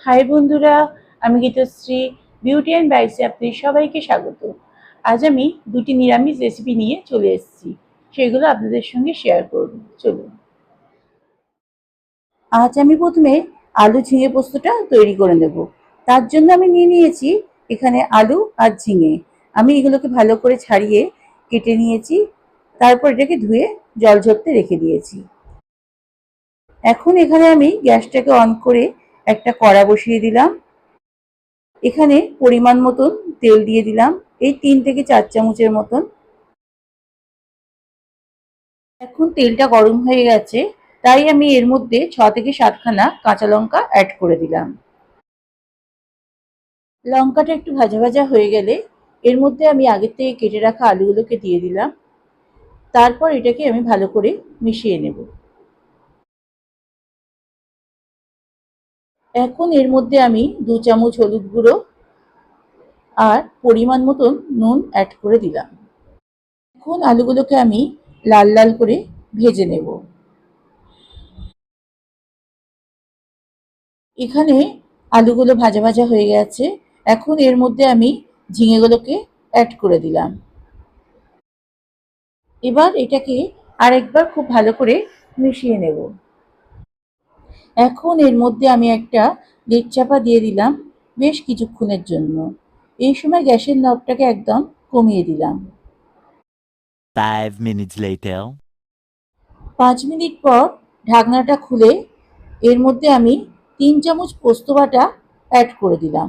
High বন্ধুরা, আমি Gitashree beauty and বাইসে আপনাদের সবাইকে স্বাগত। আজ আমি দুটি নিরামিষ রেসিপি নিয়ে চলে এসেছি, সেগুলো আপনাদের সঙ্গে শেয়ার করব। চলুন। আজ আমি প্রথমে আলু ঝিঙে পোস্তটা তৈরি করে নেব। তার জন্য আমি নিয়ে নিয়েছি এখানে আলু আর ঝিঙে। আমি এগুলোকে ভালো করে ছাড়িয়ে কেটে নিয়েছি, তারপর এটাকে ধুয়ে জল ঝরতে রেখে দিয়েছি। এখন এখানে আমি গ্যাসটাকে অন করে একটা কড়া বসিয়ে দিলাম। এখানে পরিমাণ মতন তেল দিয়ে দিলাম, এই 3 থেকে 4 চামচের মতন। এখন তেলটা গরম হয়ে গেছে, তাই আমি এর মধ্যে 6 থেকে 7 খানা কাঁচা লঙ্কা অ্যাড করে দিলাম। লঙ্কাটা একটু ভাজা ভাজা হয়ে গেলে এর মধ্যে আমি আগের থেকে কেটে রাখা আলুগুলোকে দিয়ে দিলাম। তারপর এটাকে আমি ভালো করে মিশিয়ে নেব। এখন এর মধ্যে আমি 2 চামচ হলুদ গুঁড়ো আর পরিমাণ মতন নুন অ্যাড করে দিলাম। এখন আলুগুলোকে আমি লাল লাল করে ভেজে নেব। এখানে আলুগুলো ভাজা ভাজা হয়ে গেছে। এখন এর মধ্যে আমি ঝিঙেগুলোকে অ্যাড করে দিলাম। এবার এটাকে আরেকবার খুব ভালো করে মিশিয়ে নেব। এখন এর মধ্যে আমি একটা লেট চাপা দিয়ে দিলাম বেশ কিছুক্ষণের জন্য। এই সময় গ্যাসের নবটাকে একদম কমিয়ে দিলাম। 5 minutes later. 5 মিনিট পর ঢাকনাটা খুলে এর মধ্যে আমি 3 চামচ পোস্ত বাটা অ্যাড করে দিলাম।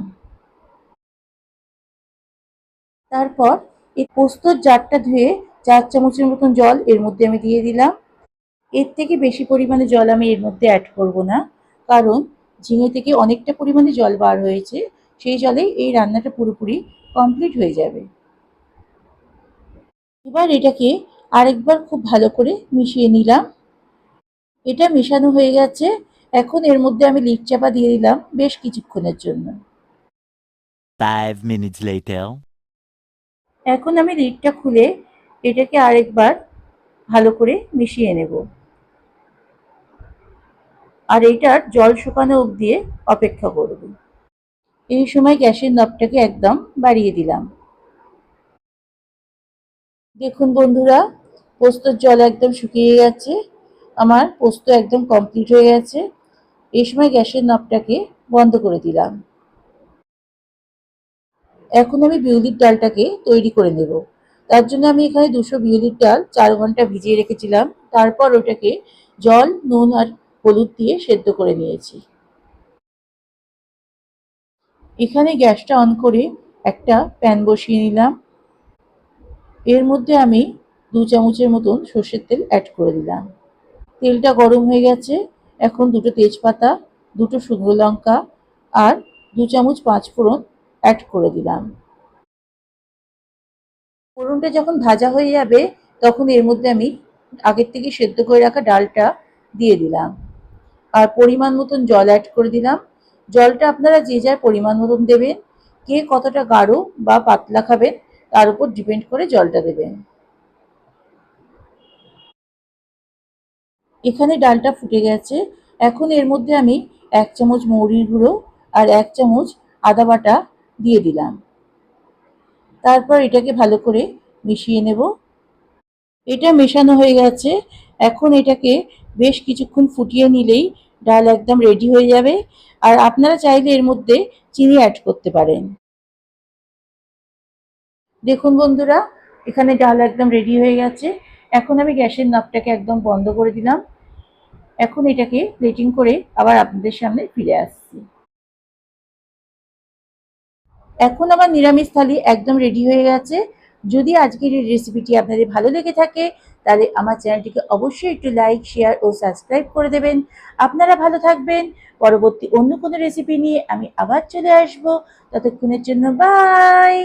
তারপর এই পোস্তর জারটা ধুয়ে 4 চামচের মতন জল এর মধ্যে আমি দিয়ে দিলাম। এর থেকে বেশি পরিমাণে জল আমি এর মধ্যে অ্যাড করব না, কারণ ঝিঙে থেকে অনেকটা পরিমাণে জল বার হয়েছে। সেই জলেই এই রান্নাটা পুরোপুরি কমপ্লিট হয়ে যাবে। এবার এটাকে আরেকবার খুব ভালো করে মিশিয়ে নিলাম। এটা মেশানো হয়ে গেছে। এখন এর মধ্যে আমি লিড চাপা দিয়ে দিলাম বেশ কিছুক্ষণের জন্য। 5 minutes later. এখন আমি লিডটা খুলে এটাকে আরেকবার ভালো করে মিশিয়ে নেব, আর এইটার জল শুকানো অবধি অপেক্ষা করব। এই সময় গ্যাসের নবটাকে একদম বাড়িয়ে দিলাম। দেখুন বন্ধুরা, পোস্তর জল একদম শুকিয়ে গেছে। আমার পোস্ত একদম কমপ্লিট হয়ে গেছে। এই সময় গ্যাসের নবটাকে বন্ধ করে দিলাম। এখন আমি বিউলির ডালটাকে তৈরি করে নেব। তার জন্য আমি এখানে 200 বিউলির ডাল 4 ঘন্টা ভিজিয়ে রেখেছিলাম। তারপর ওটাকে জল, নুন আর হলুদ দিয়ে সেদ্ধ করে নিয়েছি। এখানে গ্যাসটা অন করে একটা প্যান বসিয়ে নিলাম। এর মধ্যে আমি 2 চামচের মতন সর্ষের তেল অ্যাড করে দিলাম। তেলটা গরম হয়ে গেছে। এখন 2টো তেজপাতা, 2টো শুকনো লঙ্কা আর 2 চামচ 5 ফোড়ন অ্যাড করে দিলাম। ফোড়নটা যখন ভাজা হয়ে যাবে তখন এর মধ্যে আমি আগের থেকে সেদ্ধ করে রাখা ডালটা দিয়ে দিলাম আর পরিমাণ মতন জল অ্যাড করে দিলাম। জলটা আপনারা যে যার পরিমাণ মতন দেবেন। কে কতটা গাঢ় বা পাতলা খাবেন তার উপর ডিপেন্ড করে জলটা দেবেন। এখানে ডালটা ফুটে গেছে। এখন এর মধ্যে আমি 1 চামচ মৌরির গুঁড়ো আর 1 চামচ আদা বাটা দিয়ে দিলাম। তারপর এটাকে ভালো করে মিশিয়ে নেব। এটা মেশানো হয়ে গেছে। এখন এটাকে বেশ কিছুক্ষণ ফুটিয়ে নিলেই ডাল একদম রেডি হয়ে যাবে। আর আপনারা চাইলে এর মধ্যে চিনি অ্যাড করতে পারেন। দেখুন বন্ধুরা, এখানে ডাল একদম রেডি হয়ে গেছে। এখন আমি গ্যাসের নবটাকে একদম বন্ধ করে দিলাম। এখন এটাকে প্লেটিং করে আবার আপনাদের সামনে ফিরে আসছি। এখন আমার নিরামিষ থালি একদম রেডি হয়ে গেছে। যদি আজকের এই রেসিপিটি আপনাদের ভালো লেগে থাকে তাহলে আমার চ্যানেলটিকে অবশ্যই একটু লাইক, শেয়ার ও সাবস্ক্রাইব করে দেবেন। আপনারা ভালো থাকবেন। পরবর্তী অন্য কোনো রেসিপি নিয়ে আমি আবার চলে আসবো। ততক্ষণের জন্য বাই।